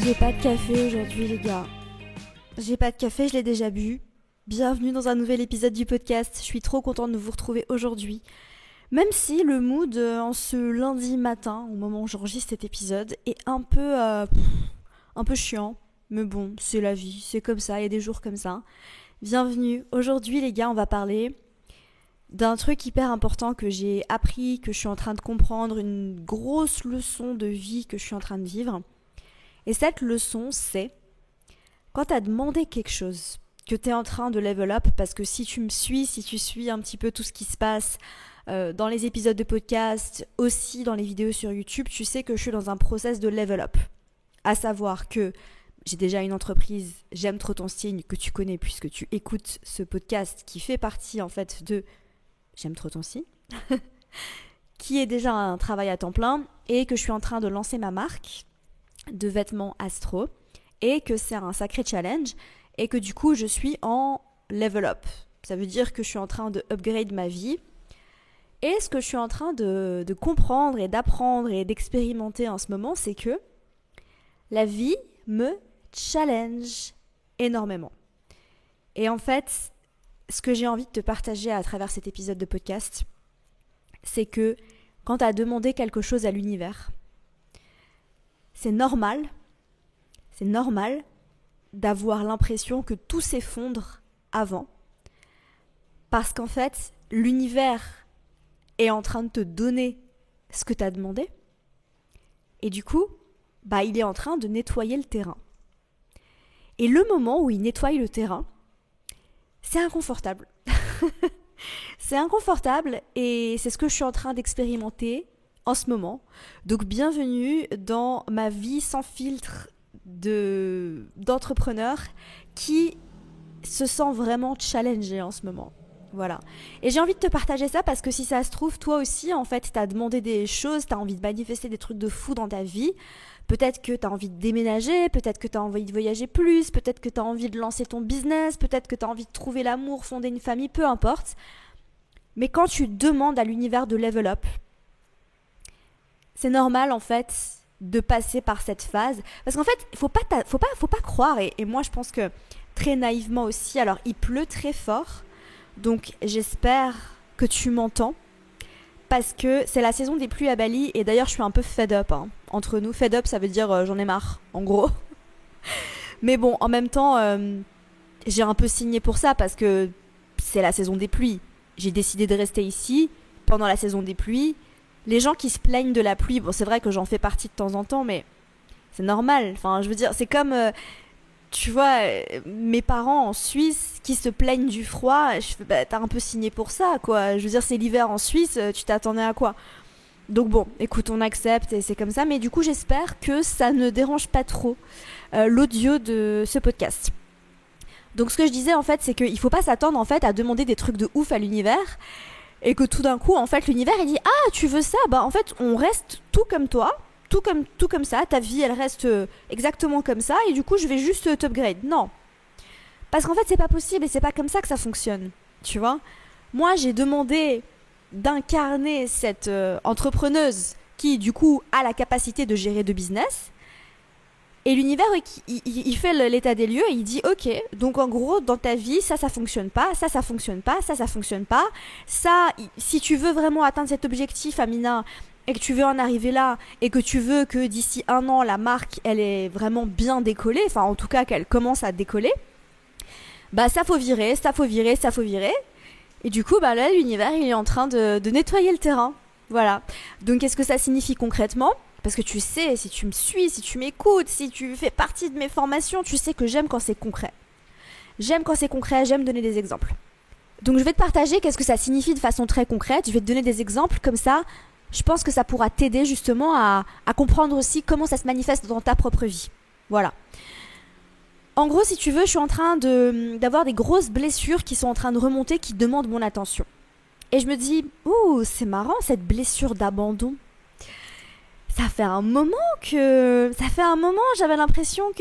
J'ai pas de café aujourd'hui les gars. J'ai pas de café, je l'ai déjà bu. Bienvenue dans un nouvel épisode du podcast. Je suis trop contente de vous retrouver aujourd'hui. Même si le mood en ce lundi matin, au moment où j'enregistre cet épisode, est un peu chiant. Mais bon, c'est la vie, c'est comme ça, il y a des jours comme ça. Bienvenue. Aujourd'hui les gars, on va parler d'un truc hyper important que j'ai appris, que je suis en train de comprendre, une grosse leçon de vie que je suis en train de vivre. Et cette leçon, c'est quand t'as demandé quelque chose, que t'es en train de level up, parce que si tu me suis, si tu suis un petit peu tout ce qui se passe dans les épisodes de podcast, aussi dans les vidéos sur YouTube, tu sais que je suis dans un process de level up. À savoir que j'ai déjà une entreprise, J'aime trop ton style, que tu connais puisque tu écoutes ce podcast qui fait partie en fait de J'aime trop ton style, qui est déjà un travail à temps plein et que je suis en train de lancer ma marque de vêtements Astro et que c'est un sacré challenge et que du coup je suis en level up. Ça veut dire que je suis en train de upgrade ma vie et ce que je suis en train de comprendre et d'apprendre et d'expérimenter en ce moment, c'est que la vie me challenge énormément. Et en fait, ce que j'ai envie de te partager à travers cet épisode de podcast, c'est que quand tu as demandé quelque chose à l'univers, c'est normal d'avoir l'impression que tout s'effondre avant. Parce qu'en fait, l'univers est en train de te donner ce que tu as demandé. Et du coup, il est en train de nettoyer le terrain. Et le moment où il nettoie le terrain, c'est inconfortable. C'est inconfortable et c'est ce que je suis en train d'expérimenter en ce moment. Donc bienvenue dans ma vie sans filtre d'entrepreneur qui se sent vraiment challengé en ce moment. Voilà. Et j'ai envie de te partager ça parce que si ça se trouve, toi aussi, en fait, t'as demandé des choses, t'as envie de manifester des trucs de fou dans ta vie. Peut-être que t'as envie de déménager, peut-être que t'as envie de voyager plus, peut-être que t'as envie de lancer ton business, peut-être que t'as envie de trouver l'amour, fonder une famille, peu importe. Mais quand tu demandes à l'univers de level up, c'est normal en fait de passer par cette phase. Parce qu'en fait, faut pas croire, et moi je pense que très naïvement aussi, alors il pleut très fort, donc j'espère que tu m'entends, parce que c'est la saison des pluies à Bali, et d'ailleurs je suis un peu fed up, entre nous. Fed up ça veut dire j'en ai marre, en gros. Mais bon, en même temps, j'ai un peu signé pour ça, parce que c'est la saison des pluies. J'ai décidé de rester ici pendant la saison des pluies. Les gens qui se plaignent de la pluie, bon c'est vrai que j'en fais partie de temps en temps, mais c'est normal. Enfin, je veux dire, c'est comme, tu vois, mes parents en Suisse qui se plaignent du froid. Je fais, t'as un peu signé pour ça, quoi. Je veux dire, c'est l'hiver en Suisse, tu t'attendais à quoi? Donc bon, écoute, on accepte et c'est comme ça. Mais du coup, j'espère que ça ne dérange pas trop l'audio de ce podcast. Donc ce que je disais en fait, c'est qu'il faut pas s'attendre en fait à demander des trucs de ouf à l'univers. Et que tout d'un coup, en fait, l'univers, il dit « Ah, tu veux ça ? En fait, on reste tout comme toi, tout comme ça. Ta vie, elle reste exactement comme ça. Et du coup, je vais juste t'upgrade. » Non. Parce qu'en fait, c'est pas possible et c'est pas comme ça que ça fonctionne. Tu vois ? Moi, j'ai demandé d'incarner cette entrepreneuse qui, du coup, a la capacité de gérer 2 business. Et l'univers, il fait l'état des lieux et il dit « Ok, donc en gros, dans ta vie, ça fonctionne pas, ça fonctionne pas, ça fonctionne pas. Ça, si tu veux vraiment atteindre cet objectif, Amina, et que tu veux en arriver là, et que tu veux que d'ici 1 an, la marque, elle est vraiment bien décollée, enfin en tout cas qu'elle commence à décoller, ça faut virer. Et du coup, là, l'univers, il est en train de nettoyer le terrain. Voilà. Donc, qu'est-ce que ça signifie concrètement ? Parce que tu sais, si tu me suis, si tu m'écoutes, si tu fais partie de mes formations, tu sais que j'aime quand c'est concret. J'aime donner des exemples. Donc je vais te partager qu'est-ce que ça signifie de façon très concrète. Je vais te donner des exemples, comme ça, je pense que ça pourra t'aider justement à comprendre aussi comment ça se manifeste dans ta propre vie. Voilà. En gros, si tu veux, je suis en train d'avoir des grosses blessures qui sont en train de remonter, qui demandent mon attention. Et je me dis, ouh, c'est marrant cette blessure d'abandon. Ça fait un moment, j'avais l'impression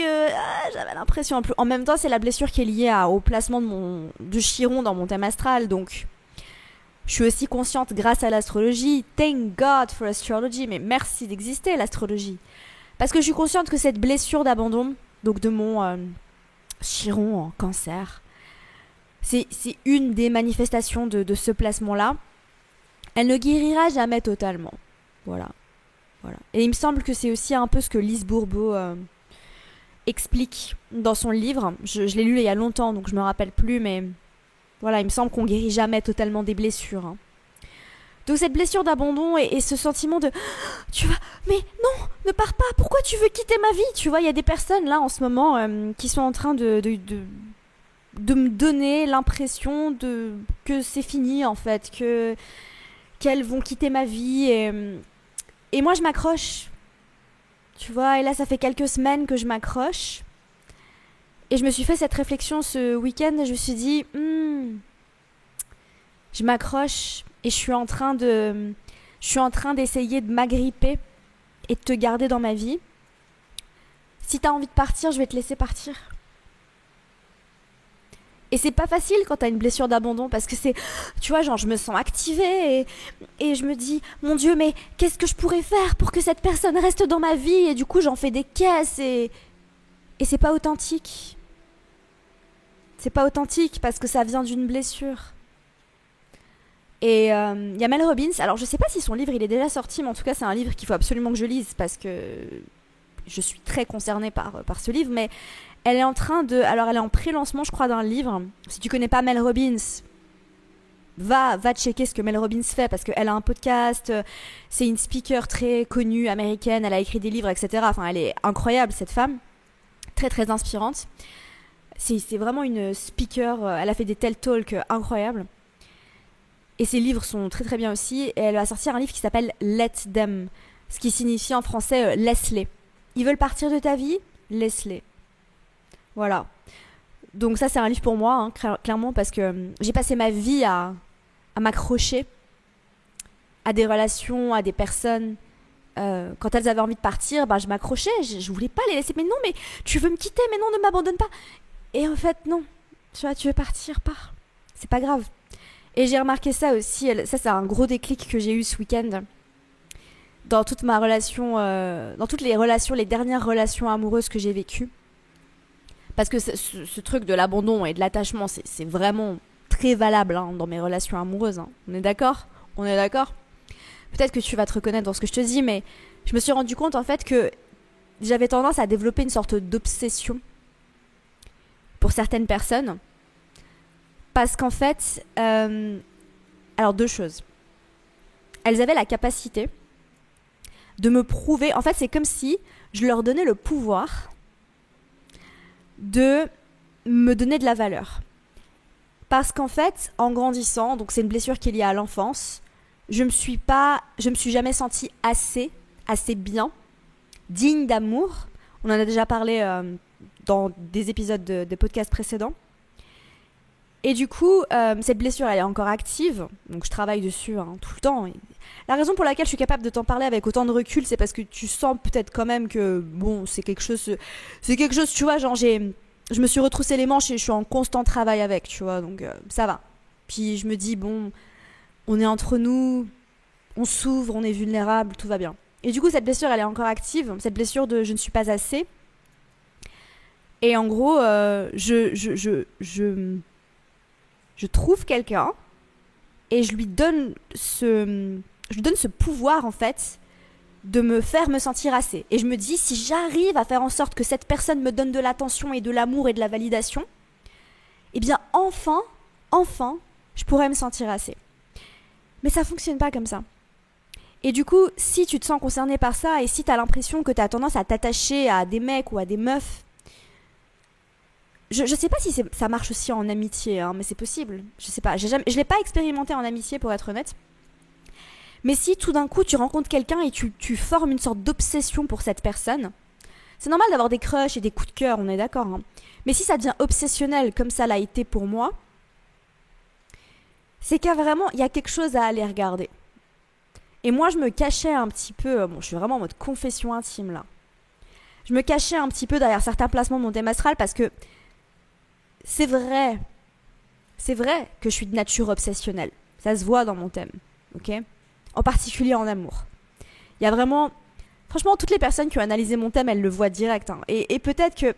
en même temps, c'est la blessure qui est liée au placement de Chiron dans mon thème astral, donc je suis aussi consciente grâce à l'astrologie. Thank God for astrology, mais merci d'exister l'astrologie. Parce que je suis consciente que cette blessure d'abandon, donc de mon chiron en cancer, c'est une des manifestations de ce placement-là. Elle ne guérira jamais totalement. Voilà. Et il me semble que c'est aussi un peu ce que Lise Bourbeau explique dans son livre. Je l'ai lu il y a longtemps, donc je me rappelle plus, mais voilà, il me semble qu'on guérit jamais totalement des blessures. Hein. Donc cette blessure d'abandon et ce sentiment de tu vas, mais non, ne pars pas, pourquoi tu veux quitter ma vie? Tu vois, il y a des personnes là en ce moment qui sont en train de me donner l'impression que c'est fini en fait, qu'elles vont quitter ma vie et moi je m'accroche. Tu vois, et là ça fait quelques semaines que je m'accroche. Et je me suis fait cette réflexion ce week-end et je me suis dit, je m'accroche et je suis en train d'essayer de m'agripper et de te garder dans ma vie. Si t'as envie de partir, je vais te laisser partir. Et c'est pas facile quand t'as une blessure d'abandon parce que c'est, tu vois, genre je me sens activée et je me dis, mon Dieu, mais qu'est-ce que je pourrais faire pour que cette personne reste dans ma vie? Et du coup, j'en fais des caisses et c'est pas authentique. C'est pas authentique parce que ça vient d'une blessure. Et y a Mel Robbins, alors je sais pas si son livre il est déjà sorti, mais en tout cas c'est un livre qu'il faut absolument que je lise parce que je suis très concernée par ce livre, mais elle est en train de... Alors elle est en pré-lancement je crois d'un livre. Si tu connais pas Mel Robbins, va checker ce que Mel Robbins fait parce qu'elle a un podcast, c'est une speaker très connue américaine, elle a écrit des livres, etc. Enfin elle est incroyable cette femme, très très inspirante. C'est vraiment une speaker, elle a fait des TED Talks incroyables. Et ses livres sont très très bien aussi. Et elle va sortir un livre qui s'appelle Let Them, ce qui signifie en français laisse-les. Ils veulent partir de ta vie, laisse-les. Voilà. Donc ça c'est un livre pour moi, hein, clairement, parce que j'ai passé ma vie à m'accrocher à des relations, à des personnes. Quand elles avaient envie de partir, je m'accrochais, je voulais pas les laisser. Mais non, mais tu veux me quitter, mais non, ne m'abandonne pas. Et en fait, non. Tu vois, tu veux partir, pars. C'est pas grave. Et j'ai remarqué ça aussi, ça c'est un gros déclic que j'ai eu ce week-end dans toute ma relation, dans toutes les dernières relations amoureuses que j'ai vécues. Parce que ce truc de l'abandon et de l'attachement, c'est vraiment très valable hein, dans mes relations amoureuses. Hein. On est d'accord? On est d'accord? Peut-être que tu vas te reconnaître dans ce que je te dis, mais je me suis rendu compte en fait que j'avais tendance à développer une sorte d'obsession pour certaines personnes. Parce qu'en fait, alors deux choses. Elles avaient la capacité de me prouver, en fait c'est comme si je leur donnais le pouvoir de me donner de la valeur. Parce qu'en fait, en grandissant, donc c'est une blessure qui est liée à l'enfance, je me suis jamais sentie assez bien, digne d'amour. On en a déjà parlé dans des épisodes de podcasts précédents. Et du coup, cette blessure, elle est encore active. Donc je travaille dessus tout le temps. Et la raison pour laquelle je suis capable de t'en parler avec autant de recul, c'est parce que tu sens peut-être quand même que, bon, c'est quelque chose, tu vois, genre je me suis retroussé les manches et je suis en constant travail avec, tu vois, donc ça va. Puis je me dis, bon, on est entre nous, on s'ouvre, on est vulnérable, tout va bien. Et du coup, cette blessure, elle est encore active. Cette blessure de je ne suis pas assez. Et en gros, je trouve quelqu'un et je lui donne ce pouvoir en fait de me faire me sentir assez. Et je me dis, si j'arrive à faire en sorte que cette personne me donne de l'attention et de l'amour et de la validation, eh bien enfin, je pourrais me sentir assez. Mais ça fonctionne pas comme ça. Et du coup, si tu te sens concerné par ça et si tu as l'impression que tu as tendance à t'attacher à des mecs ou à des meufs, je sais pas si ça marche aussi en amitié, hein, mais c'est possible. Je sais pas, je l'ai pas expérimenté en amitié pour être honnête. Mais si tout d'un coup tu rencontres quelqu'un et tu formes une sorte d'obsession pour cette personne, c'est normal d'avoir des crushs et des coups de cœur, on est d'accord. Hein. Mais si ça devient obsessionnel comme ça l'a été pour moi, c'est qu'il y a quelque chose à aller regarder. Et moi je me cachais un petit peu, bon je suis vraiment en mode confession intime là. Je me cachais un petit peu derrière certains placements de mon thème astral parce que c'est vrai que je suis de nature obsessionnelle. Ça se voit dans mon thème, ok ? En particulier en amour. Il y a vraiment Franchement, toutes les personnes qui ont analysé mon thème, elles le voient direct. Hein. Et peut-être que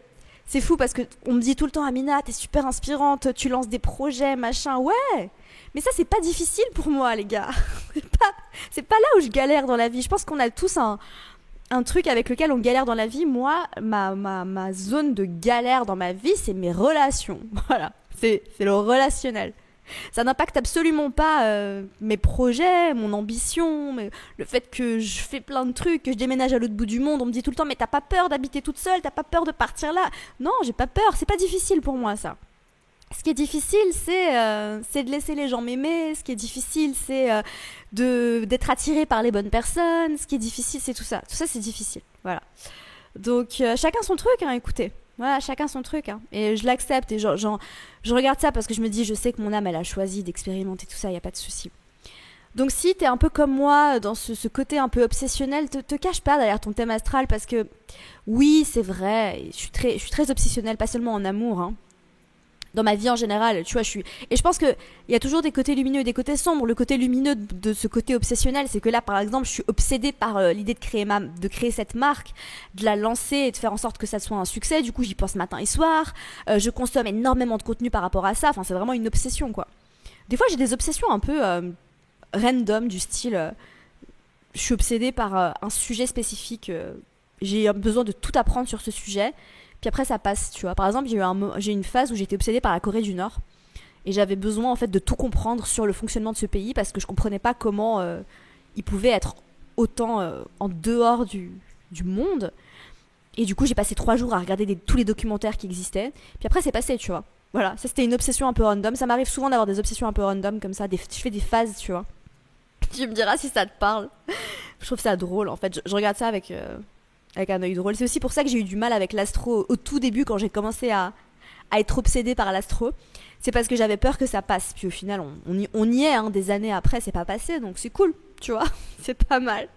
c'est fou parce qu'on me dit tout le temps, Amina, t'es super inspirante, tu lances des projets, machin. Ouais, mais ça, c'est pas difficile pour moi, les gars. C'est pas là où je galère dans la vie. Je pense qu'on a tous un truc avec lequel on galère dans la vie. Moi, ma zone de galère dans ma vie, c'est mes relations. Voilà, c'est le relationnel. Ça n'impacte absolument pas mes projets, mon ambition, le fait que je fais plein de trucs, que je déménage à l'autre bout du monde. On me dit tout le temps, mais t'as pas peur d'habiter toute seule, t'as pas peur de partir là. Non, j'ai pas peur, c'est pas difficile pour moi ça. Ce qui est difficile, c'est de laisser les gens m'aimer. Ce qui est difficile, c'est d'être attiré par les bonnes personnes. Ce qui est difficile, c'est tout ça. Tout ça, c'est difficile. Voilà. Donc, chacun son truc, hein, écoutez. Voilà, chacun son truc. Hein. Et je l'accepte. Et je regarde ça parce que je me dis, je sais que mon âme, elle a choisi d'expérimenter tout ça. Il n'y a pas de souci. Donc, si t'es un peu comme moi, dans ce côté un peu obsessionnel, te cache pas derrière ton thème astral parce que, oui, c'est vrai. Je suis très obsessionnelle, pas seulement en amour, hein. Dans ma vie en général, tu vois, et je pense que il y a toujours des côtés lumineux et des côtés sombres. Le côté lumineux de ce côté obsessionnel, c'est que là, par exemple, je suis obsédée par l'idée de créer cette marque, de la lancer et de faire en sorte que ça soit un succès. Du coup, j'y pense matin et soir. Je consomme énormément de contenu par rapport à ça. Enfin, c'est vraiment une obsession, quoi. Des fois, j'ai des obsessions un peu random, du style, je suis obsédée par un sujet spécifique. J'ai besoin de tout apprendre sur ce sujet. Puis après ça passe, tu vois. Par exemple, j'ai eu une phase où j'étais obsédée par la Corée du Nord et j'avais besoin en fait de tout comprendre sur le fonctionnement de ce pays parce que je comprenais pas comment il pouvait être autant en dehors du monde. Et du coup, j'ai passé 3 jours à regarder tous les documentaires qui existaient. Puis après, c'est passé, tu vois. Voilà, ça c'était une obsession un peu random. Ça m'arrive souvent d'avoir des obsessions un peu random comme ça. Je fais des phases, tu vois. Tu me diras si ça te parle. Je trouve ça drôle en fait. Je regarde ça avec un œil drôle. C'est aussi pour ça que j'ai eu du mal avec l'astro au tout début quand j'ai commencé à être obsédée par l'astro. C'est parce que j'avais peur que ça passe. Puis au final, on y est, hein, des années après, c'est pas passé, donc c'est cool, tu vois. C'est pas mal.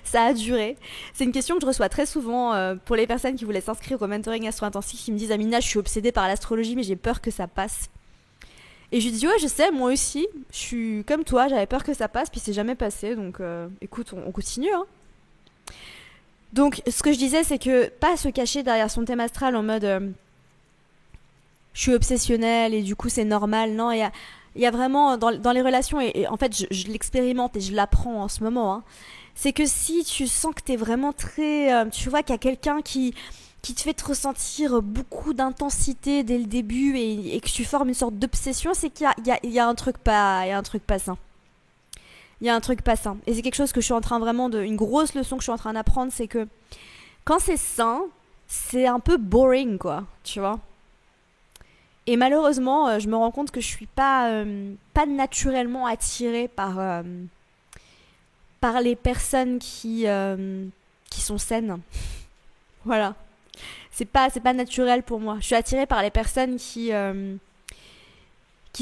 Ça a duré. C'est une question que je reçois très souvent pour les personnes qui voulaient s'inscrire au mentoring astro-intensif qui me disent, Amina, je suis obsédée par l'astrologie, mais j'ai peur que ça passe. Et je lui dis, ouais, je sais, moi aussi, je suis comme toi, j'avais peur que ça passe, puis c'est jamais passé, donc écoute, on continue, hein. Donc, ce que je disais, c'est que pas se cacher derrière son thème astral en mode je suis obsessionnelle et du coup c'est normal. Non, il y a vraiment dans les relations, et en fait je l'expérimente et je l'apprends en ce moment, hein, c'est que si tu sens que t'es vraiment très. Tu vois qu'il y a quelqu'un qui te fait te ressentir beaucoup d'intensité dès le début et que tu formes une sorte d'obsession, c'est qu'il y a un truc pas sain. Il y a un truc pas sain. Et c'est quelque chose que je suis en train vraiment une grosse leçon que je suis en train d'apprendre, c'est que quand c'est sain, c'est un peu boring, quoi, tu vois. Et malheureusement, je me rends compte que je suis pas naturellement attirée par les personnes qui sont saines. Voilà. C'est pas naturel pour moi. Je suis attirée par les personnes qui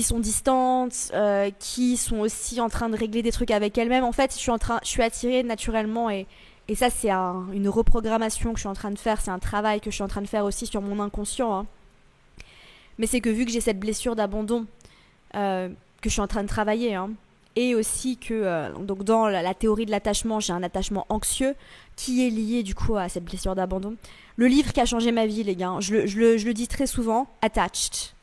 sont distantes, qui sont aussi en train de régler des trucs avec elles-mêmes. En fait, je suis attirée naturellement et ça, c'est une reprogrammation que je suis en train de faire. C'est un travail que je suis en train de faire aussi sur mon inconscient. Hein. Mais c'est que vu que j'ai cette blessure d'abandon que je suis en train de travailler, hein, et aussi que donc dans la théorie de l'attachement, j'ai un attachement anxieux qui est lié du coup à cette blessure d'abandon. Le livre qui a changé ma vie, les gars, je le dis très souvent, Attached.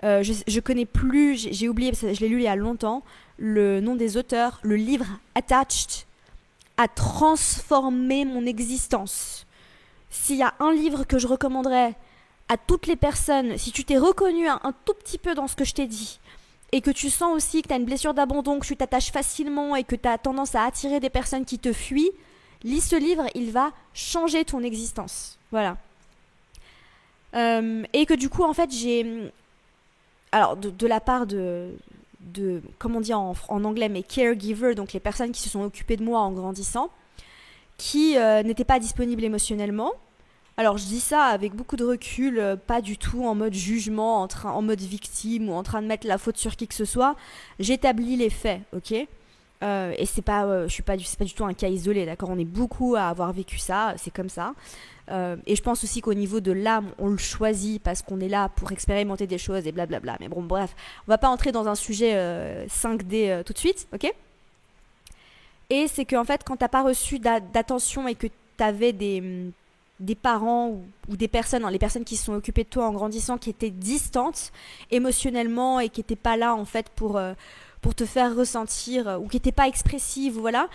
Je connais plus, j'ai oublié, parce que je l'ai lu il y a longtemps, le nom des auteurs. Le livre Attached a transformé mon existence. S'il y a un livre que je recommanderais à toutes les personnes, si tu t'es reconnu un tout petit peu dans ce que je t'ai dit, et que tu sens aussi que tu as une blessure d'abandon, que tu t'attaches facilement et que tu as tendance à attirer des personnes qui te fuient, lis ce livre, il va changer ton existence. Voilà. Et que du coup, en fait, j'ai... Alors, de la part de comment dire en anglais, mais caregiver, donc les personnes qui se sont occupées de moi en grandissant, qui n'étaient pas disponibles émotionnellement. Alors, je dis ça avec beaucoup de recul, pas du tout en mode jugement, en mode victime ou en train de mettre la faute sur qui que ce soit. J'établis les faits, ok ? Et c'est pas du tout un cas isolé, d'accord ? On est beaucoup à avoir vécu ça, c'est comme ça. Et je pense aussi qu'au niveau de l'âme, on le choisit parce qu'on est là pour expérimenter des choses et blablabla. Mais bon, bref, on va pas entrer dans un sujet 5D tout de suite, ok ? Et c'est qu'en fait, quand t'as pas reçu d'attention et que t'avais des parents ou des personnes, hein, les personnes qui se sont occupées de toi en grandissant, qui étaient distantes émotionnellement et qui n'étaient pas là en fait pour te faire ressentir ou qui n'étaient pas expressives, voilà.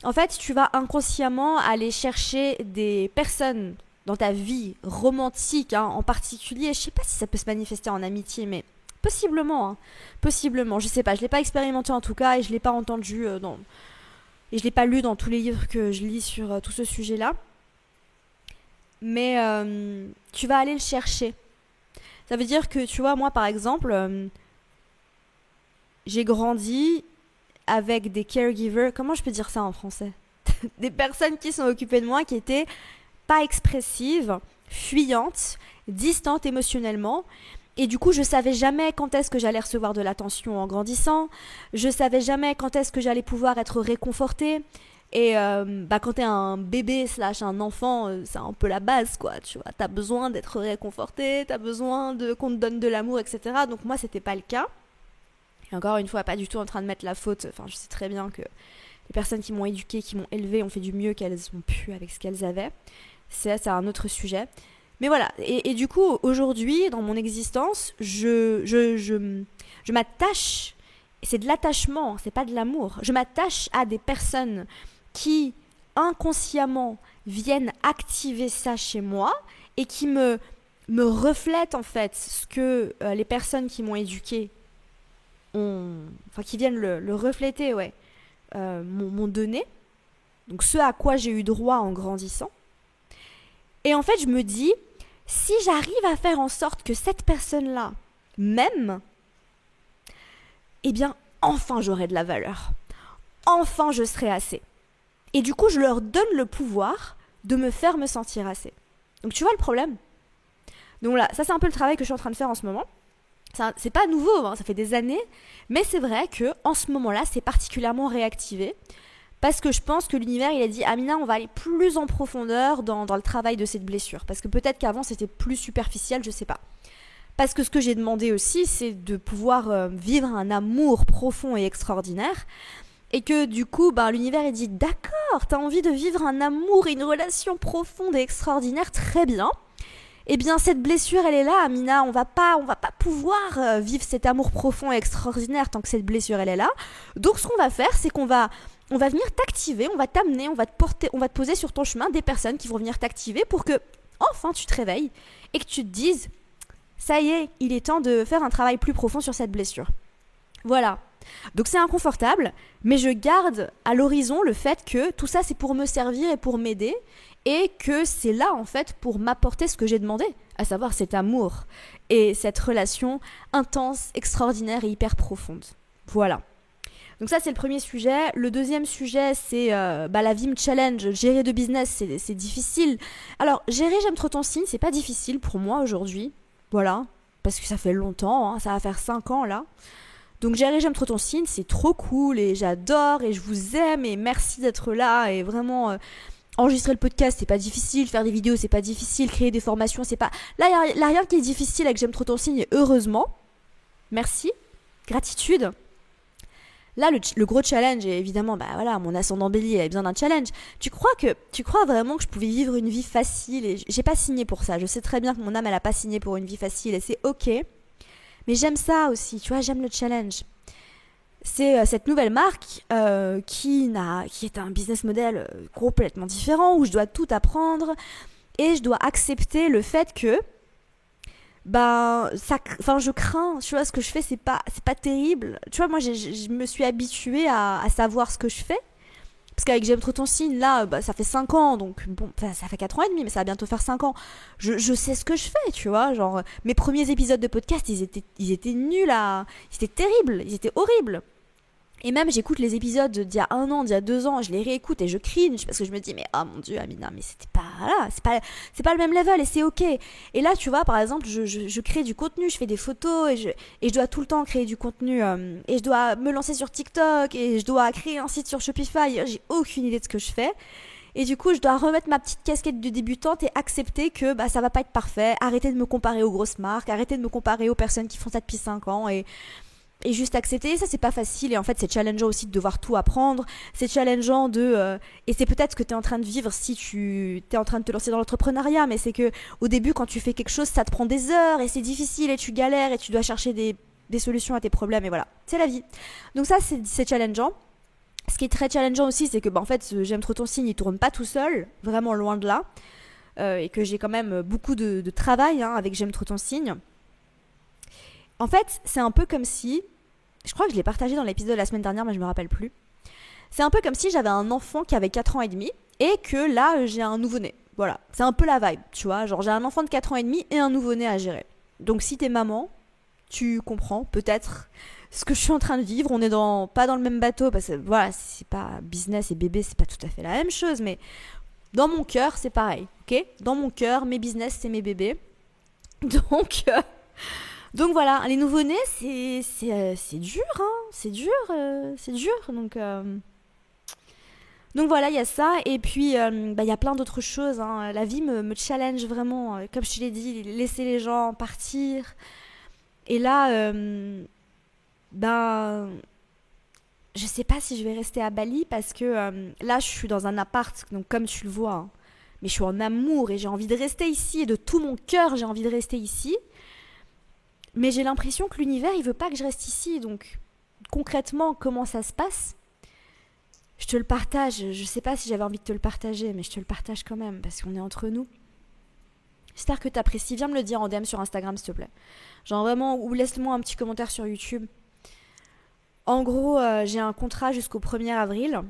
En fait, tu vas inconsciemment aller chercher des personnes dans ta vie romantique, hein, en particulier. Je sais pas si ça peut se manifester en amitié, mais possiblement, hein, possiblement. Je sais pas, je l'ai pas expérimenté en tout cas et je l'ai pas entendu et je l'ai pas lu dans tous les livres que je lis sur tout ce sujet-là. Mais tu vas aller le chercher. Ça veut dire que, tu vois, moi par exemple, j'ai grandi avec des caregivers, comment je peux dire ça en français? Des personnes qui sont occupées de moi, qui étaient pas expressives, fuyantes, distantes émotionnellement. Et du coup, je savais jamais quand est-ce que j'allais recevoir de l'attention en grandissant. Je savais jamais quand est-ce que j'allais pouvoir être réconfortée. Et quand t'es un bébé slash un enfant, c'est un peu la base, quoi. Tu vois, t'as besoin d'être réconforté, t'as besoin qu'on te donne de l'amour, etc. Donc moi, c'était pas le cas. Et encore une fois, pas du tout en train de mettre la faute. Enfin, je sais très bien que les personnes qui m'ont éduquée, qui m'ont élevée, ont fait du mieux qu'elles ont pu avec ce qu'elles avaient. C'est un autre sujet. Mais voilà. Et du coup, aujourd'hui, dans mon existence, je m'attache. C'est de l'attachement, c'est pas de l'amour. Je m'attache à des personnes qui, inconsciemment, viennent activer ça chez moi et qui me reflètent, en fait, ce que les personnes qui m'ont éduquée qui viennent le refléter, ouais, m'ont donné, donc ce à quoi j'ai eu droit en grandissant. Et en fait, je me dis, si j'arrive à faire en sorte que cette personne-là m'aime, eh bien, enfin j'aurai de la valeur. Enfin je serai assez. Et du coup, je leur donne le pouvoir de me faire me sentir assez. Donc tu vois le problème? Donc là, ça c'est un peu le travail que je suis en train de faire en ce moment. C'est pas nouveau, hein, ça fait des années, mais c'est vrai que en ce moment-là, c'est particulièrement réactivé parce que je pense que l'univers, il a dit Amina, on va aller plus en profondeur dans le travail de cette blessure, parce que peut-être qu'avant c'était plus superficiel, je sais pas. Parce que ce que j'ai demandé aussi, c'est de pouvoir vivre un amour profond et extraordinaire, et que du coup, l'univers il dit d'accord, t'as envie de vivre un amour et une relation profonde et extraordinaire, très bien. Eh bien, cette blessure, elle est là, Amina. On va pas pouvoir vivre cet amour profond et extraordinaire tant que cette blessure, elle est là. Donc, ce qu'on va faire, c'est qu'on va venir t'activer, on va t'amener, on va te poser sur ton chemin des personnes qui vont venir t'activer pour que, enfin, tu te réveilles et que tu te dises, ça y est, il est temps de faire un travail plus profond sur cette blessure. Voilà. Donc, c'est inconfortable, mais je garde à l'horizon le fait que tout ça, c'est pour me servir et pour m'aider. Et que c'est là, en fait, pour m'apporter ce que j'ai demandé, à savoir cet amour et cette relation intense, extraordinaire et hyper profonde. Voilà. Donc ça, c'est le premier sujet. Le deuxième sujet, c'est la vie me challenge. Gérer de business, c'est difficile. Alors, gérer J'aime trop ton signe, c'est pas difficile pour moi aujourd'hui. Voilà. Parce que ça fait longtemps, hein, ça va faire 5 ans, là. Donc gérer J'aime trop ton signe, c'est trop cool et j'adore et je vous aime et merci d'être là et vraiment... enregistrer le podcast, c'est pas difficile. Faire des vidéos, c'est pas difficile. Créer des formations, c'est pas... Là, il n'y a rien qui est difficile avec J'aime trop ton signe. Et heureusement. Merci. Gratitude. Là, le gros challenge, et évidemment, mon ascendant bélier, il avait besoin d'un challenge. Tu crois vraiment que je pouvais vivre une vie facile? Et j'ai pas signé pour ça. Je sais très bien que mon âme, elle a pas signé pour une vie facile. Et c'est ok. Mais j'aime ça aussi. Tu vois, j'aime le challenge. C'est cette nouvelle marque qui est un business model complètement différent, où je dois tout apprendre et je dois accepter le fait que je crains, tu vois, ce que je fais, c'est pas terrible. Tu vois, moi je me suis habituée à savoir ce que je fais, parce qu'avec J'aime trop ton signe, là, ça fait 5 ans, donc bon, ça fait 4 ans et demi, mais ça va bientôt faire 5 ans. Je sais ce que je fais, tu vois, genre, mes premiers épisodes de podcast, ils étaient nuls ils étaient terribles, ils étaient horribles. Et même j'écoute les épisodes d'il y a 1 an, d'il y a 2 ans, je les réécoute et je cringe parce que je me dis mais oh mon dieu Amina, mais c'était pas là, c'est pas le même level et c'est ok. Et là tu vois par exemple je crée du contenu, je fais des photos et je dois tout le temps créer du contenu et je dois me lancer sur TikTok et je dois créer un site sur Shopify, j'ai aucune idée de ce que je fais. Et du coup je dois remettre ma petite casquette de débutante et accepter que ça va pas être parfait, arrêter de me comparer aux grosses marques, arrêter de me comparer aux personnes qui font ça depuis 5 ans et juste accepter. Ça, c'est pas facile. Et en fait, c'est challengeant aussi de devoir tout apprendre. C'est challengeant de... et c'est peut-être ce que tu es en train de vivre si tu es en train de te lancer dans l'entrepreneuriat. Mais c'est que au début, quand tu fais quelque chose, ça te prend des heures et c'est difficile et tu galères et tu dois chercher des solutions à tes problèmes. Et voilà, c'est la vie. Donc ça, c'est challengeant. Ce qui est très challengeant aussi, c'est que en fait, J'aime trop ton signe, il tourne pas tout seul. Vraiment loin de là. Et que j'ai quand même beaucoup de travail avec J'aime trop ton signe. En fait, c'est un peu comme si... Je crois que je l'ai partagé dans l'épisode de la semaine dernière, mais je me rappelle plus. C'est un peu comme si j'avais un enfant qui avait 4 ans et demi et que là, j'ai un nouveau-né. Voilà, c'est un peu la vibe, tu vois. Genre, j'ai un enfant de 4 ans et demi et un nouveau-né à gérer. Donc, si t'es maman, tu comprends peut-être ce que je suis en train de vivre. On est pas dans le même bateau parce que, voilà, c'est pas business et bébé, c'est pas tout à fait la même chose, mais dans mon cœur, c'est pareil, ok. Dans mon cœur, mes business, c'est mes bébés. Donc voilà, les nouveau-nés, c'est dur, hein, c'est dur. Donc voilà, il y a ça, et puis il y a plein d'autres choses, hein. La vie me challenge vraiment, comme je te l'ai dit, laisser les gens partir. Et là, je sais pas si je vais rester à Bali, parce que là, je suis dans un appart, donc comme tu le vois, hein, mais je suis en amour, et j'ai envie de rester ici, et de tout mon cœur, j'ai envie de rester ici. Mais j'ai l'impression que l'univers, il veut pas que je reste ici. Donc, concrètement, comment ça se passe ? Je te le partage. Je sais pas si j'avais envie de te le partager, mais je te le partage quand même, parce qu'on est entre nous. J'espère que t'apprécies. Viens me le dire en DM sur Instagram, s'il te plaît. Genre vraiment, ou laisse-moi un petit commentaire sur YouTube. En gros, j'ai un contrat jusqu'au 1er avril.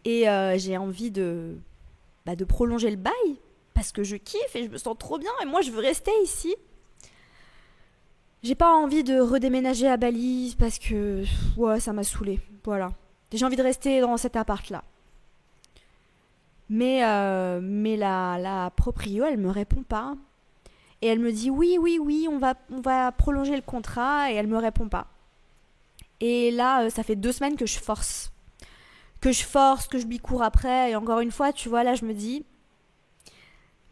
Et j'ai envie de prolonger le bail, parce que je kiffe et je me sens trop bien. Et moi, je veux rester ici. J'ai pas envie de redéménager à Bali parce que ouais, ça m'a saoulée. Voilà. J'ai envie de rester dans cet appart-là. Mais la proprio, elle me répond pas. Et elle me dit oui, on va prolonger le contrat. Et elle me répond pas. Et là, ça fait 2 semaines que je force. Que je lui cours après. Et encore une fois, tu vois, là, je me dis,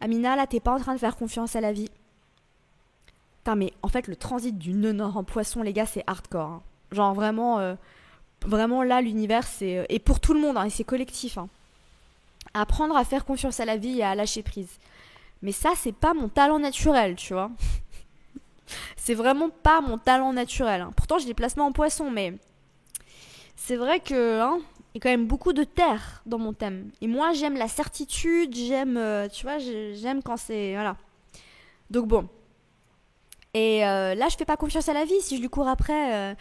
Amina, là, t'es pas en train de faire confiance à la vie. Putain, mais en fait, le transit du nœud nord en poisson, les gars, c'est hardcore. Hein. Genre, vraiment, là, l'univers, c'est... Et pour tout le monde, hein, et c'est collectif. Hein. Apprendre à faire confiance à la vie et à lâcher prise. Mais ça, c'est pas mon talent naturel, tu vois. C'est vraiment pas mon talent naturel. Hein. Pourtant, j'ai des placements en poisson, mais... C'est vrai que... Hein, il y a quand même beaucoup de terre dans mon thème. Et moi, j'aime la certitude, tu vois, j'aime quand c'est... Voilà. Donc bon... Et là, je fais pas confiance à la vie si je lui cours après.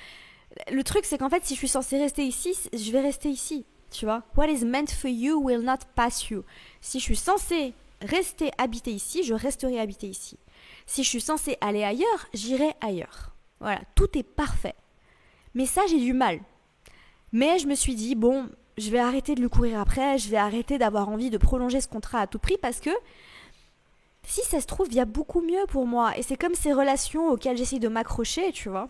Le truc, c'est qu'en fait, si je suis censée rester ici, je vais rester ici. Tu vois ? What is meant for you will not pass you. Si je suis censée rester habiter ici, je resterai habiter ici. Si je suis censée aller ailleurs, j'irai ailleurs. Voilà, tout est parfait. Mais ça, j'ai du mal. Mais je me suis dit, bon, je vais arrêter de lui courir après, je vais arrêter d'avoir envie de prolonger ce contrat à tout prix parce que si ça se trouve, il y a beaucoup mieux pour moi. Et c'est comme ces relations auxquelles j'essaye de m'accrocher, tu vois.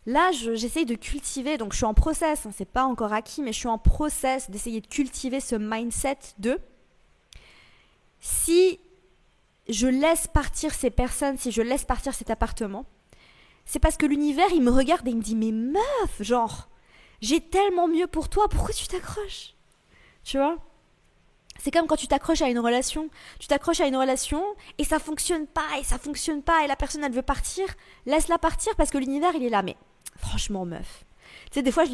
Là, j'essaye de cultiver, donc je suis en process, hein, c'est pas encore acquis, mais je suis en process d'essayer de cultiver ce mindset de si je laisse partir ces personnes, si je laisse partir cet appartement, c'est parce que l'univers, il me regarde et il me dit, mais meuf, genre, j'ai tellement mieux pour toi, pourquoi tu t'accroches ? Tu vois ? C'est comme quand tu t'accroches à une relation. Tu t'accroches à une relation et ça fonctionne pas, et la personne, elle veut partir. Laisse-la partir parce que l'univers, il est là. Mais franchement, meuf. Tu sais, des fois,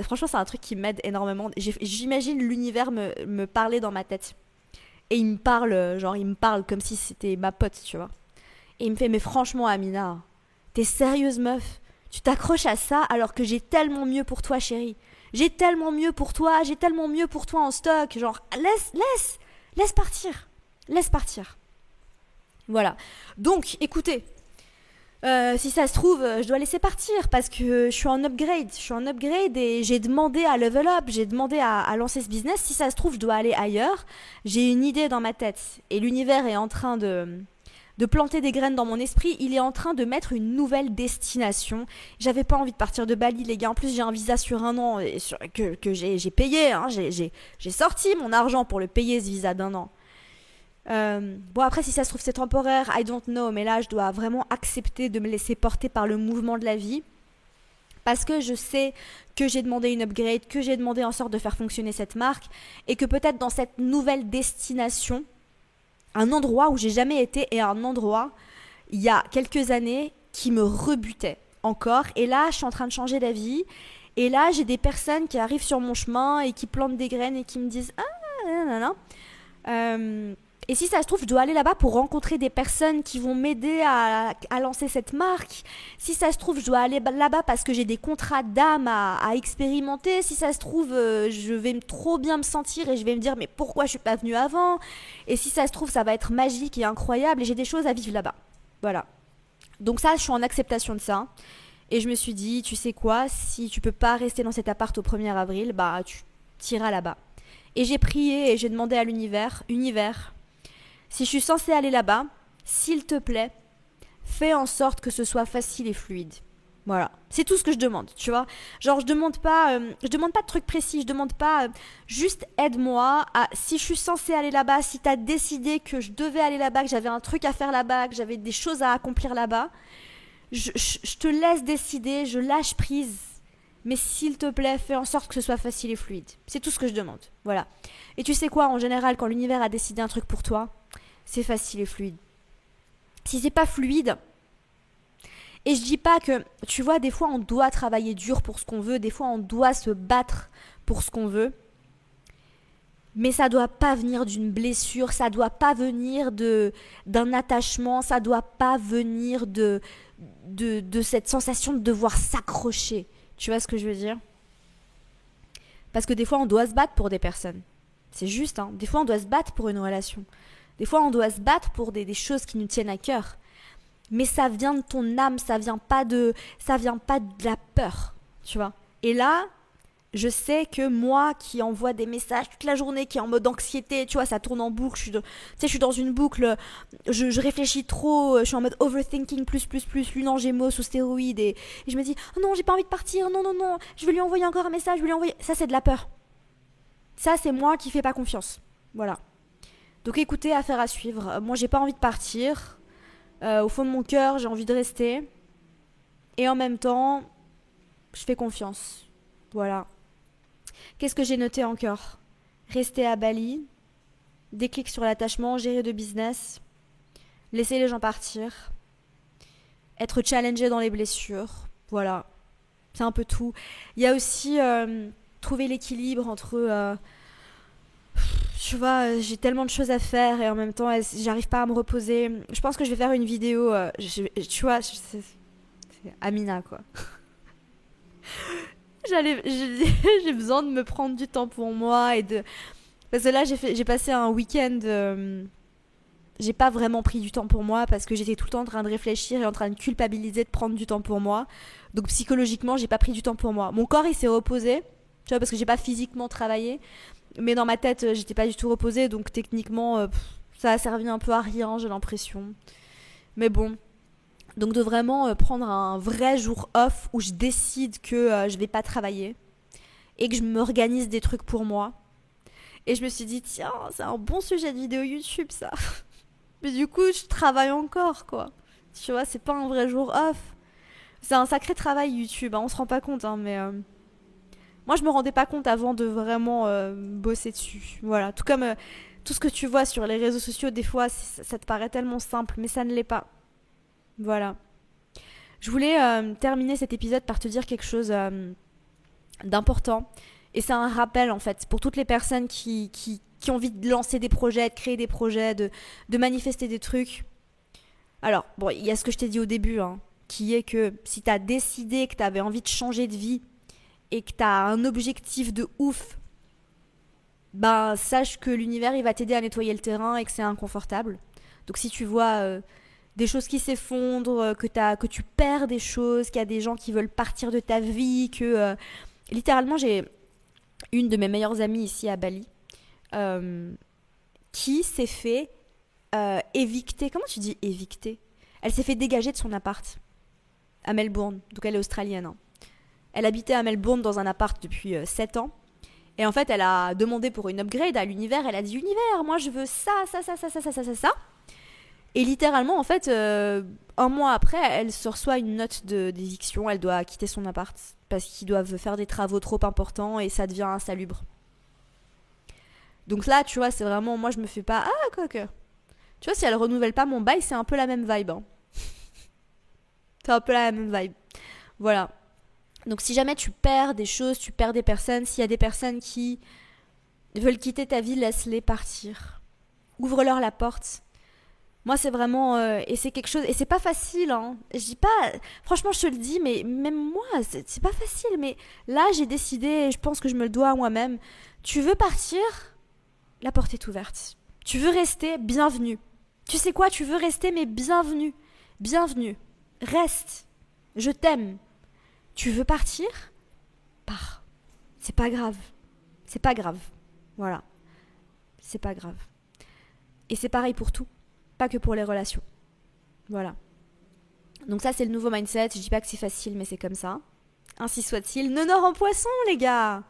franchement, c'est un truc qui m'aide énormément. J'imagine l'univers me parler dans ma tête. Et il me parle comme si c'était ma pote, tu vois. Et il me fait, mais franchement, Amina, t'es sérieuse, meuf ? Tu t'accroches à ça alors que j'ai tellement mieux pour toi, chérie. J'ai tellement mieux pour toi en stock. Genre, laisse partir. Laisse partir. Voilà. Donc, écoutez, si ça se trouve, je dois laisser partir parce que je suis en upgrade. Et j'ai demandé à level up, j'ai demandé à lancer ce business. Si ça se trouve, je dois aller ailleurs. J'ai une idée dans ma tête et l'univers est en train de planter des graines dans mon esprit, il est en train de mettre une nouvelle destination. J'avais pas envie de partir de Bali, les gars. En plus, j'ai un visa sur 1 an que j'ai payé. Hein. J'ai sorti mon argent pour le payer, ce visa d'1 an. Bon, après, si ça se trouve, c'est temporaire, I don't know, mais là, je dois vraiment accepter de me laisser porter par le mouvement de la vie. Parce que je sais que j'ai demandé une upgrade, que j'ai demandé en sorte de faire fonctionner cette marque, et que peut-être dans cette nouvelle destination, un endroit où j'ai jamais été et un endroit, il y a quelques années, qui me rebutait encore. Et là, je suis en train de changer d'avis. Et là, j'ai des personnes qui arrivent sur mon chemin et qui plantent des graines et qui me disent ah, nanana. Et si ça se trouve, je dois aller là-bas pour rencontrer des personnes qui vont m'aider à lancer cette marque. Si ça se trouve, je dois aller là-bas parce que j'ai des contrats d'âme à expérimenter. Si ça se trouve, je vais trop bien me sentir et je vais me dire mais pourquoi je suis pas venue avant. Et si ça se trouve, ça va être magique et incroyable et j'ai des choses à vivre là-bas. Voilà. Donc ça, je suis en acceptation de ça. Et je me suis dit, tu sais quoi, si tu peux pas rester dans cet appart au 1er avril, bah tu t'iras là-bas. Et j'ai prié et j'ai demandé à l'univers, univers, si je suis censée aller là-bas, s'il te plaît, fais en sorte que ce soit facile et fluide. Voilà, c'est tout ce que je demande, tu vois. Genre je demande pas de trucs précis, je demande pas juste aide-moi à si je suis censée aller là-bas, si t'as décidé que je devais aller là-bas, que j'avais un truc à faire là-bas, que j'avais des choses à accomplir là-bas, je te laisse décider, je lâche prise. Mais s'il te plaît, fais en sorte que ce soit facile et fluide. C'est tout ce que je demande. Voilà. Et tu sais quoi, en général, quand l'univers a décidé un truc pour toi, c'est facile et fluide. Si c'est pas fluide, et je dis pas que, tu vois, des fois on doit travailler dur pour ce qu'on veut, des fois on doit se battre pour ce qu'on veut, mais ça doit pas venir d'une blessure, ça doit pas venir d'un attachement, ça doit pas venir de cette sensation de devoir s'accrocher. Tu vois ce que je veux dire? Parce que des fois on doit se battre pour des personnes. C'est juste, hein. Des fois on doit se battre pour une relation. Des fois on doit se battre pour des choses qui nous tiennent à cœur. Mais ça vient de ton âme, ça vient pas de la peur, tu vois. Et là, je sais que moi qui envoie des messages toute la journée, qui est en mode anxiété, tu vois, ça tourne en boucle, je suis dans une boucle, je réfléchis trop, je suis en mode overthinking plus, lune en gémeaux sous stéroïdes, et je me dis, oh non, j'ai pas envie de partir, non, je vais lui envoyer encore un message, je vais lui envoyer... Ça, c'est de la peur. Ça, c'est moi qui fais pas confiance. Voilà. Donc écoutez, affaire à suivre. Moi, j'ai pas envie de partir. Au fond de mon cœur, j'ai envie de rester. Et en même temps, je fais confiance. Voilà. Qu'est-ce que j'ai noté encore? Rester à Bali, déclic sur l'attachement, gérer de business, laisser les gens partir, être challengé dans les blessures. Voilà. C'est un peu tout. Il y a aussi trouver l'équilibre entre... tu vois, j'ai tellement de choses à faire et en même temps, j'arrive pas à me reposer. Je pense que je vais faire une vidéo, tu vois, c'est Amina, quoi. J'ai besoin de me prendre du temps pour moi et de... Parce que là, j'ai passé un week-end... j'ai pas vraiment pris du temps pour moi parce que j'étais tout le temps en train de réfléchir et en train de culpabiliser de prendre du temps pour moi. Donc psychologiquement, j'ai pas pris du temps pour moi. Mon corps, il s'est reposé, tu vois, parce que j'ai pas physiquement travaillé. Mais dans ma tête, j'étais pas du tout reposée, donc techniquement, ça a servi un peu à rien, j'ai l'impression. Mais bon. Donc de vraiment prendre un vrai jour off où je décide que je vais pas travailler et que je m'organise des trucs pour moi. Et je me suis dit, tiens, c'est un bon sujet de vidéo YouTube, ça. Mais du coup, je travaille encore, quoi. Tu vois, c'est pas un vrai jour off. C'est un sacré travail YouTube, hein, on se rend pas compte, hein, mais... moi, je me rendais pas compte avant de vraiment bosser dessus. Voilà, tout comme tout ce que tu vois sur les réseaux sociaux, des fois, ça te paraît tellement simple, mais ça ne l'est pas. Voilà. Je voulais terminer cet épisode par te dire quelque chose d'important. Et c'est un rappel, en fait, pour toutes les personnes qui ont envie de lancer des projets, de créer des projets, de manifester des trucs. Alors, bon, il y a ce que je t'ai dit au début, hein, qui est que si t'as décidé que t'avais envie de changer de vie, et que tu as un objectif de ouf, ben sache que l'univers il va t'aider à nettoyer le terrain et que c'est inconfortable. Donc si tu vois des choses qui s'effondrent, que tu perds des choses, qu'il y a des gens qui veulent partir de ta vie, que littéralement j'ai une de mes meilleures amies ici à Bali qui s'est fait évicter. Comment tu dis évicter? Elle s'est fait dégager de son appart à Melbourne, donc elle est australienne, hein. Elle habitait à Melbourne dans un appart depuis 7 ans. Et en fait, elle a demandé pour une upgrade à l'univers. Elle a dit univers, moi je veux ça, ça, ça, ça, ça, ça, ça, ça, ça. Et littéralement, en fait, un mois après, elle se reçoit une note d'éviction. Elle doit quitter son appart parce qu'ils doivent faire des travaux trop importants et ça devient insalubre. Donc là, tu vois, c'est vraiment, moi je me fais pas, ah quoi que. Tu vois, si elle renouvelle pas mon bail, c'est un peu la même vibe. Hein. C'est un peu la même vibe. Voilà. Donc si jamais tu perds des choses, tu perds des personnes, s'il y a des personnes qui veulent quitter ta vie, laisse-les partir. Ouvre-leur la porte. Moi, c'est vraiment... et c'est quelque chose... Et c'est pas facile, hein. Je dis pas... Franchement, je te le dis, mais même moi, c'est pas facile. Mais là, j'ai décidé, et je pense que je me le dois à moi-même. Tu veux partir? La porte est ouverte. Tu veux rester? Bienvenue. Tu sais quoi? Tu veux rester, mais bienvenue. Bienvenue. Reste. Je t'aime. Tu veux partir? Pars. C'est pas grave. C'est pas grave. Voilà. C'est pas grave. Et c'est pareil pour tout. Pas que pour les relations. Voilà. Donc ça, c'est le nouveau mindset. Je dis pas que c'est facile, mais c'est comme ça. Ainsi soit-il. Nonor en poisson, les gars.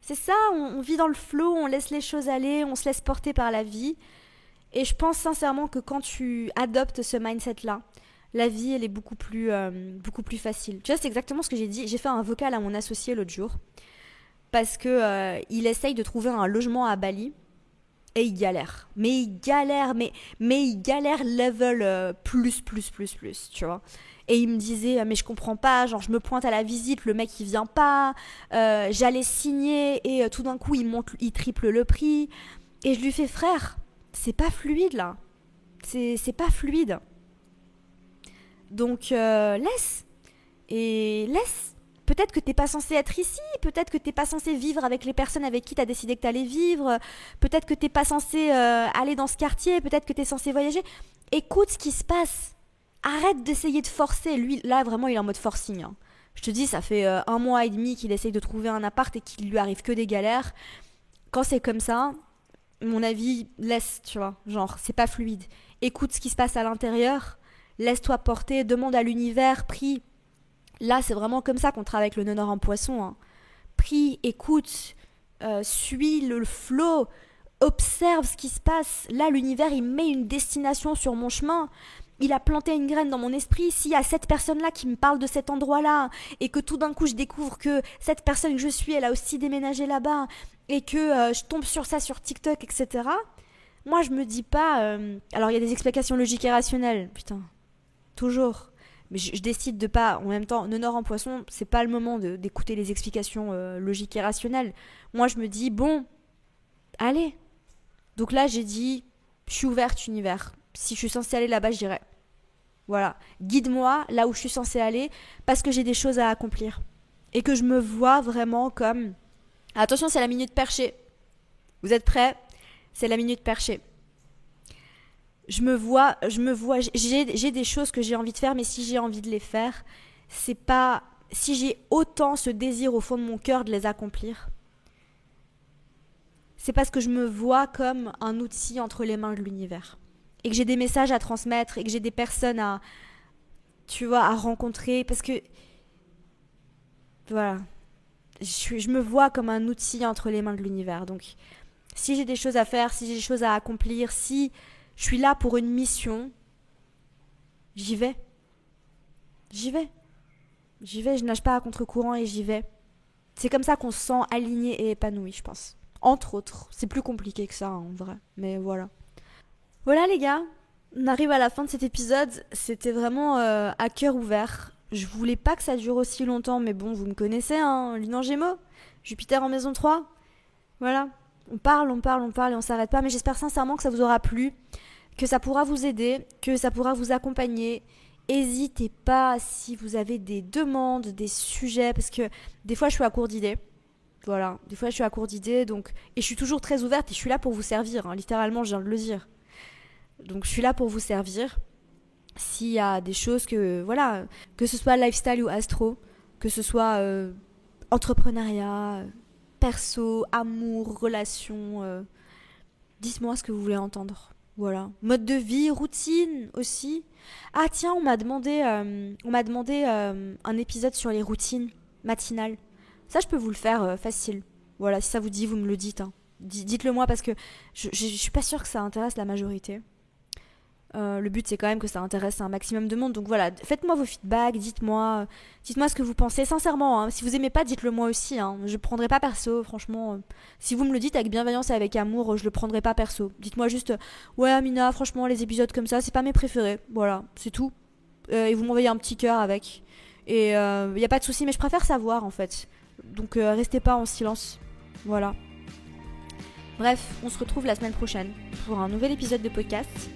C'est ça, on vit dans le flow, on laisse les choses aller, on se laisse porter par la vie. Et je pense sincèrement que quand tu adoptes ce mindset-là, la vie, elle est beaucoup plus facile. Tu vois, c'est exactement ce que j'ai dit. J'ai fait un vocal à mon associé l'autre jour. Parce que il essaye de trouver un logement à Bali. Et il galère. Mais il galère, mais il galère level plus, tu vois. Et il me disait, mais je comprends pas, genre je me pointe à la visite, le mec il vient pas, j'allais signer et tout d'un coup il triple le prix. Et je lui fais, frère, c'est pas fluide là. C'est pas fluide. Donc laisse. Et laisse. Peut-être que t'es pas censé être ici, peut-être que t'es pas censé vivre avec les personnes avec qui t'as décidé que t'allais vivre, peut-être que t'es pas censé aller dans ce quartier, peut-être que t'es censé voyager. Écoute ce qui se passe. Arrête d'essayer de forcer. Lui, là, vraiment, il est en mode forcing. Hein. Je te dis, ça fait 1 mois et demi qu'il essaye de trouver un appart et qu'il lui arrive que des galères. Quand c'est comme ça, mon avis, laisse, tu vois. Genre, c'est pas fluide. Écoute ce qui se passe à l'intérieur, laisse-toi porter, demande à l'univers, prie. Là, c'est vraiment comme ça qu'on travaille avec le Nonor en poisson. Hein. Prie, écoute, suis le flow, observe ce qui se passe. Là, l'univers, il met une destination sur mon chemin. Il a planté une graine dans mon esprit. S'il y a cette personne-là qui me parle de cet endroit-là, et que tout d'un coup, je découvre que cette personne que je suis, elle a aussi déménagé là-bas, et que je tombe sur ça sur TikTok, etc., moi, je me dis pas... Alors, il y a des explications logiques et rationnelles. Putain, toujours. Mais je décide de pas, en même temps, Nonor en poisson, c'est pas le moment d'écouter les explications logiques et rationnelles. Moi, je me dis, bon, allez. Donc là, j'ai dit, je suis ouverte, univers. Si je suis censée aller là-bas, j'irai. Voilà. Guide-moi là où je suis censée aller, parce que j'ai des choses à accomplir. Et que je me vois vraiment comme... Attention, c'est la minute perchée. Vous êtes prêts? C'est la minute perchée. Je me vois, j'ai des choses que j'ai envie de faire, mais si j'ai envie de les faire, c'est pas, si j'ai autant ce désir au fond de mon cœur de les accomplir, c'est parce que je me vois comme un outil entre les mains de l'univers. Et que j'ai des messages à transmettre, et que j'ai des personnes à, tu vois, à rencontrer, parce que, voilà, je me vois comme un outil entre les mains de l'univers. Donc, si j'ai des choses à faire, si j'ai des choses à accomplir, si... je suis là pour une mission. J'y vais. J'y vais. J'y vais, je nage pas à contre-courant et j'y vais. C'est comme ça qu'on se sent aligné et épanoui, je pense. Entre autres. C'est plus compliqué que ça, hein, en vrai. Mais voilà. Voilà les gars. On arrive à la fin de cet épisode. C'était vraiment à cœur ouvert. Je voulais pas que ça dure aussi longtemps, mais bon, vous me connaissez, hein. Lune en Gémeaux. Jupiter en maison 3. Voilà. On parle et on s'arrête pas. Mais j'espère sincèrement que ça vous aura plu. Que ça pourra vous aider, que ça pourra vous accompagner. N'hésitez pas si vous avez des demandes, des sujets, parce que des fois je suis à court d'idées. Voilà, des fois je suis à court d'idées, donc... Et je suis toujours très ouverte et je suis là pour vous servir, hein, littéralement je viens de le dire. Donc je suis là pour vous servir. S'il y a des choses que, voilà, que ce soit lifestyle ou astro, que ce soit entrepreneuriat, perso, amour, relation, dites-moi ce que vous voulez entendre. Voilà. Mode de vie, routine aussi. Ah tiens, on m'a demandé un épisode sur les routines matinales. Ça, je peux vous le faire facile. Voilà, si ça vous dit, vous me le dites. Hein. Dites-le moi parce que je suis pas sûre que ça intéresse la majorité. Le but c'est quand même que ça intéresse un maximum de monde. Donc voilà, faites-moi vos feedbacks, dites-moi ce que vous pensez sincèrement. Hein. Si vous aimez pas, dites-le moi aussi. Hein. Je prendrai pas perso, franchement. Si vous me le dites avec bienveillance et avec amour, je le prendrai pas perso. Dites-moi juste, ouais Amina, franchement les épisodes comme ça, c'est pas mes préférés. Voilà, c'est tout. Et vous m'envoyez un petit cœur avec. Et y a pas de souci, mais je préfère savoir en fait. Donc restez pas en silence. Voilà. Bref, on se retrouve la semaine prochaine pour un nouvel épisode de podcast.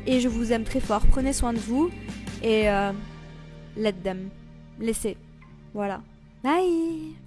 Et je vous aime très fort. Prenez soin de vous. Et let them. Laissez. Voilà. Bye.